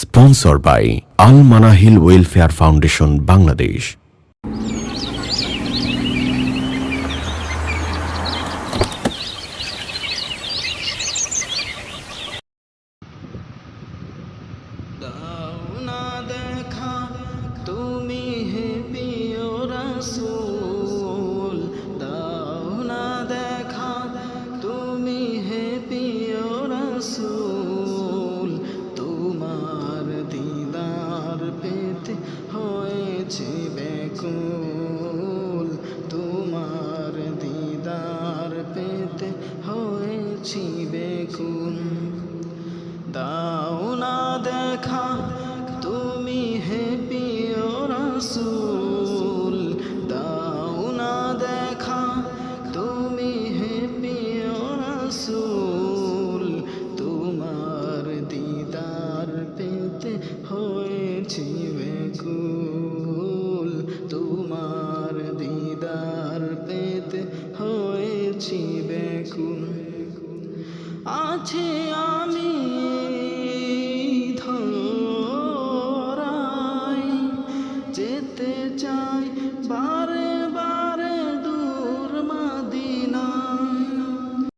Sponsor by Al Manahil welfare foundation Bangladesh. দাও না দেখা তুমি হে প্রিয় রাসূল, দাও না দেখা তুমি হে প্রিয় রাসূল, তোমার দিদার পেতে হয়েছে ব্যাকুল, তোমার দিদার পেতে হয়েছি ব্যাকুল। দাও না দেখা তুমি হে প্রিয় রাসূল, দাও না দেখা তুমি হে প্রিয় রাসূল, তোমার দিদার পেতে হয়েছি ব্যাকুল, তোমার দিদার পেতে হয়েছি ব্যাকুল। আছে আমি ধরাই যেতে চাই বারে বারে